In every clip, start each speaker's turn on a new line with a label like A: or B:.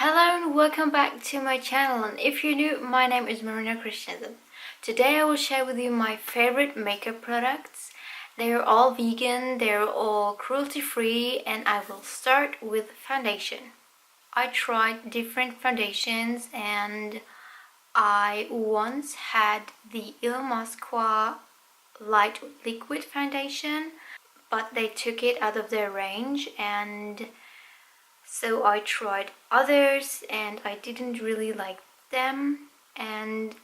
A: Hello and welcome back to my channel, and if you're new, my name is Marina Kristensen. Today I will share with you my favorite makeup products. They're all vegan, they're all cruelty free, and I will start with foundation. I tried different foundations and I once had the Illamasqua light liquid foundation, but they took it out of their range, and so I tried others and I didn't really like them, and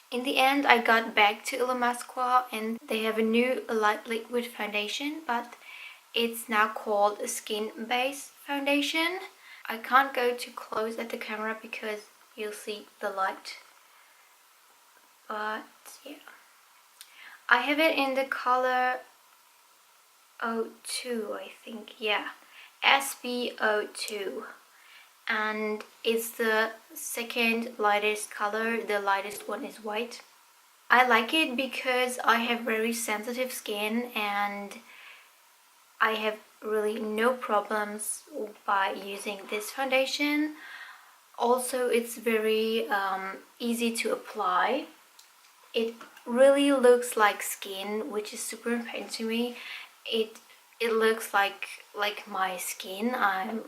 A: in the end I got back to Illamasqua and they have a new light liquid foundation, but it's now called a skin-based foundation. I can't go too close at the camera because you'll see the light, but yeah. I have it in the color 02, I think, yeah. SB02, and it's the second lightest color. The lightest one is white. I like it because I have very sensitive skin and I have really no problems by using this foundation. Also, it's very easy to apply. It really looks like skin, which is super important to me. It looks like my skin. I'm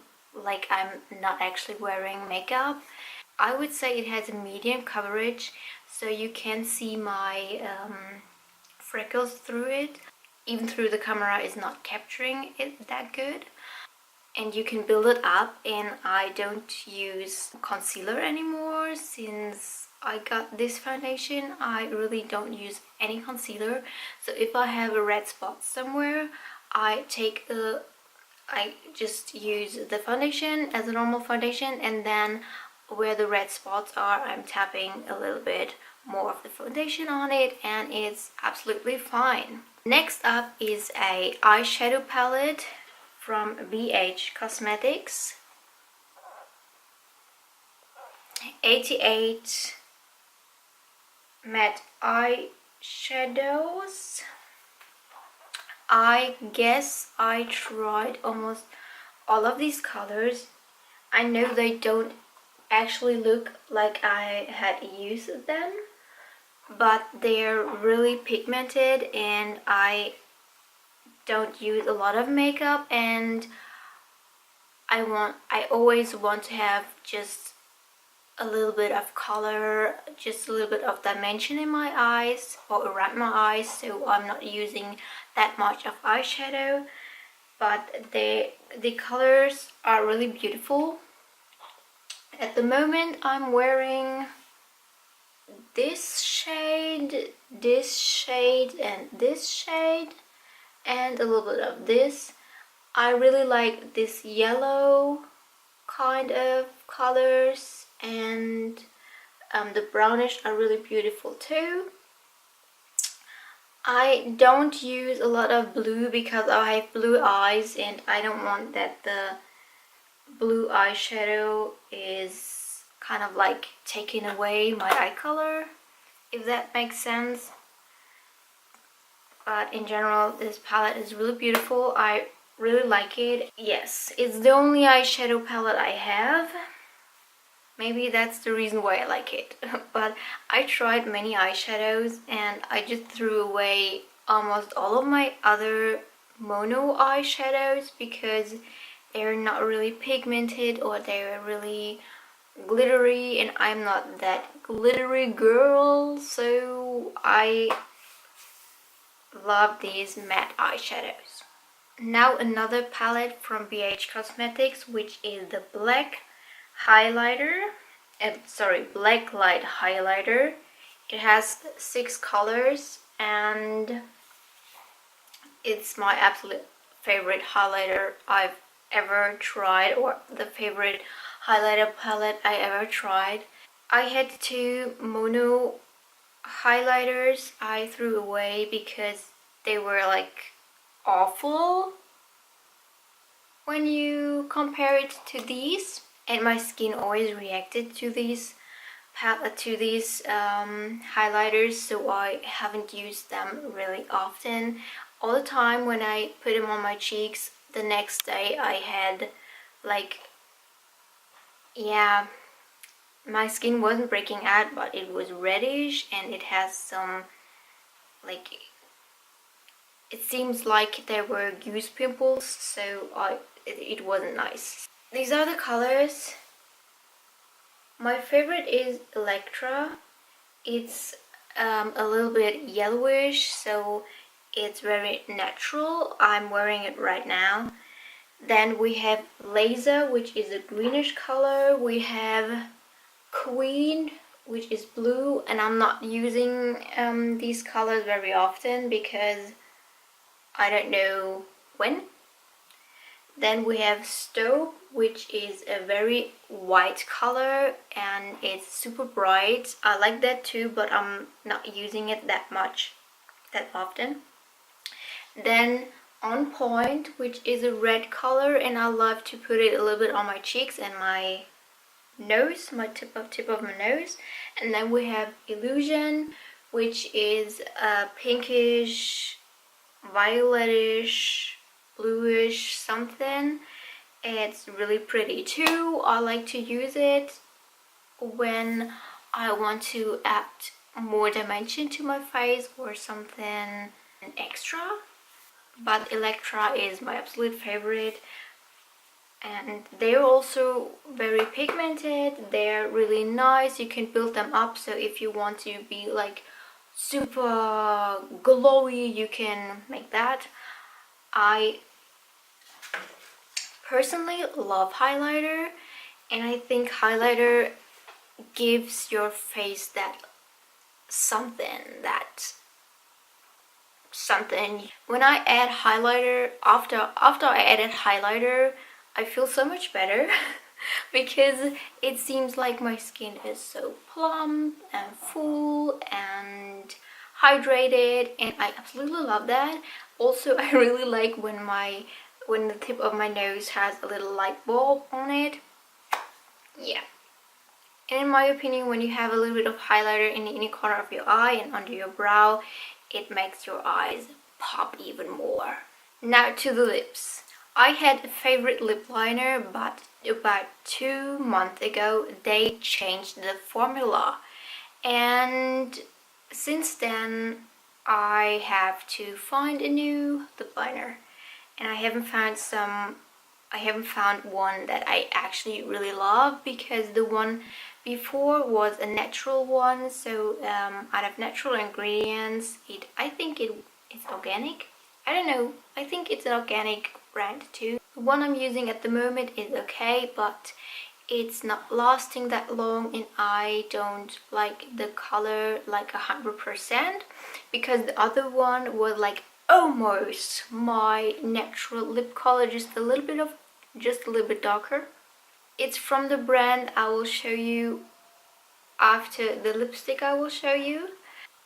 A: not actually wearing makeup. I would say it has a medium coverage, so you can see my freckles through it. Even through the camera is not capturing it that good. And you can build it up, and I don't use concealer anymore since I got this foundation. I really don't use any concealer, so if I have a red spot somewhere, I just use the foundation as a normal foundation, and then where the red spots are, I'm tapping a little bit more of the foundation on it, and it's absolutely fine. Next up is a eyeshadow palette from BH Cosmetics. 88 matte eyeshadows. I guess I tried almost all of these colors. I know they don't actually look like I had used them, but they're really pigmented, and I don't use a lot of makeup, and I always want to have just a little bit of color, just a little bit of dimension in my eyes or around my eyes, so I'm not using that much of eyeshadow. But the colors are really beautiful. At the moment I'm wearing this shade, this shade, and this shade, and a little bit of this. I really like this yellow kind of colors, and the brownish are really beautiful too. I don't use a lot of blue because I have blue eyes, and I don't want that the blue eyeshadow is kind of like taking away my eye color, if that makes sense. But in general, this palette is really beautiful. I really like it. Yes, it's the only eyeshadow palette I have. Maybe that's the reason why I like it. But I tried many eyeshadows and I just threw away almost all of my other mono eyeshadows because they're not really pigmented or they're really glittery, and I'm not that glittery girl, so I love these matte eyeshadows. Now another palette from BH Cosmetics, which is the black highlighter, black light highlighter. It has 6 colors and it's my absolute favorite highlighter I've ever tried, or the favorite highlighter palette I ever tried. I had 2 mono highlighters I threw away because they were like awful when you compare it to these, and my skin always reacted to these highlighters, so I haven't used them really often. All the time when I put them on my cheeks, the next day I had like Yeah, my skin wasn't breaking out, but it was reddish and it has some, like, it seems like there were goose pimples, so it wasn't nice. These are the colors. My favorite is Electra. It's a little bit yellowish, so it's very natural. I'm wearing it right now. Then we have Laser, which is a greenish color. We have Queen, which is blue, and I'm not using these colors very often because I don't know when. Then we have Stove, which is a very white color and it's super bright. I like that too, but I'm not using it that often. Then On Point, which is a red color, and I love to put it a little bit on my cheeks and my nose, my tip of my nose. And then we have Illusion, which is a pinkish, violetish, bluish something. It's really pretty too. I like to use it when I want to add more dimension to my face or something extra. But Electra is my absolute favorite, and they're also very pigmented. They're really nice. You can build them up, so if you want to be like super glowy, you can make that. I personally love highlighter, and I think highlighter gives your face that something. When I add highlighter, after I added highlighter, I feel so much better because it seems like my skin is so plump and full and hydrated, and I absolutely love that. Also, I really like when the tip of my nose has a little light bulb on it. Yeah. And in my opinion, when you have a little bit of highlighter in the inner corner of your eye and under your brow, it makes your eyes pop even more. Now to the lips. I had a favorite lip liner, but about 2 months ago they changed the formula, and since then I have to find a new lip liner, and I haven't found one that I actually really love, because the one before was a natural one, so out of natural ingredients, I think it's organic. I don't know, I think it's an organic brand too. The one I'm using at the moment is okay, but it's not lasting that long, and I don't like the color like 100%, because the other one was like almost my natural lip color, just a little bit darker. It's from the brand I will show you after the lipstick I will show you.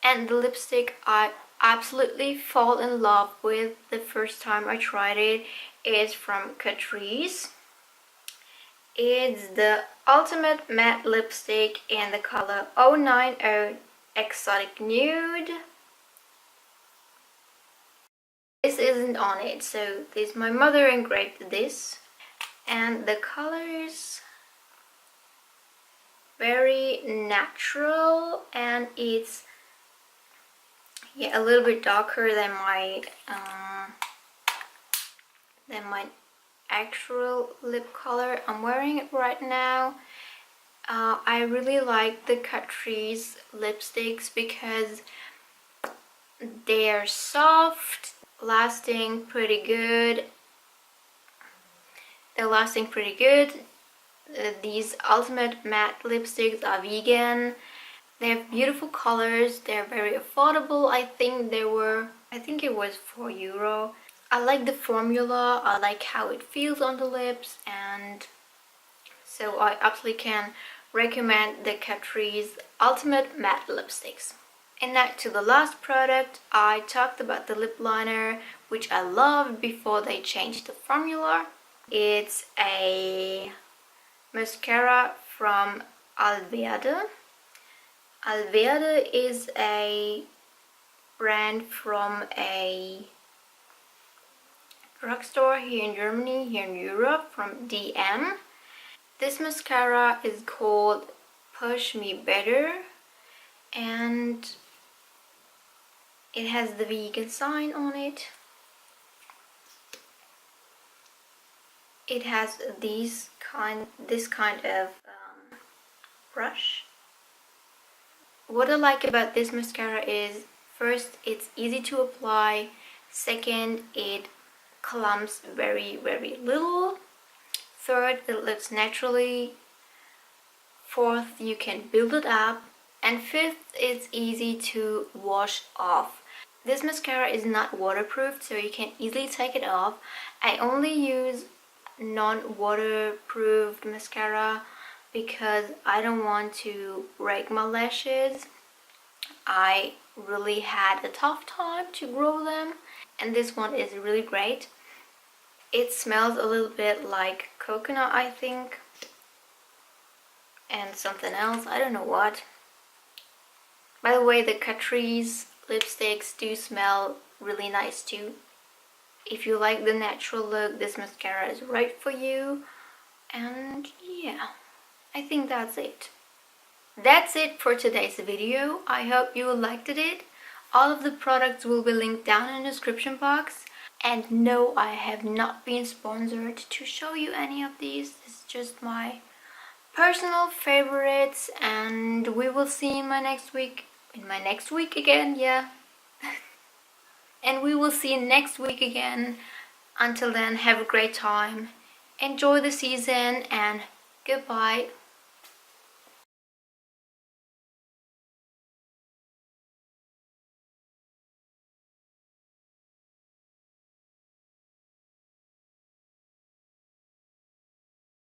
A: And the lipstick I absolutely fall in love with the first time I tried it is from Catrice. It's the Ultimate Matte Lipstick in the color 090 Exotic Nude. This isn't on it, so my mother engraved this. And the colors very natural, and it's a little bit darker than my actual lip color. I'm wearing it right now. I really like the Catrice lipsticks because they're soft, lasting pretty good. They're lasting pretty good. These Ultimate Matte Lipsticks are vegan. They have beautiful colors. They're very affordable. I think it was €4. I like the formula. I like how it feels on the lips, and so I absolutely can recommend the Catrice Ultimate Matte Lipsticks. And now to the last product. I talked about the lip liner, which I loved before they changed the formula. It's a mascara from Alverde. Alverde is a brand from a drugstore here in Germany, here in Europe, from DM. This mascara is called Push Me Better, and it has the vegan sign on it. It has this kind of brush. What I like about this mascara is, first, it's easy to apply. Second, it clumps very little. Third, it lifts naturally. Fourth, you can build it up. And fifth, it's easy to wash off. This mascara is not waterproof, so you can easily take it off. I only use non-waterproof mascara because I don't want to break my lashes. I really had a tough time to grow them, and this one is really great. It smells a little bit like coconut, I think, and something else, I don't know what. By the way, the Catrice lipsticks do smell really nice too. If you like the natural look, this mascara is right for you. And yeah, I think that's it. That's it for today's video. I hope you liked it. All of the products will be linked down in the description box. And no, I have not been sponsored to show you any of these. It's just my personal favorites, and we will see in my next week again, yeah. And we will see next week again. Until then, have a great time, enjoy the season, and goodbye.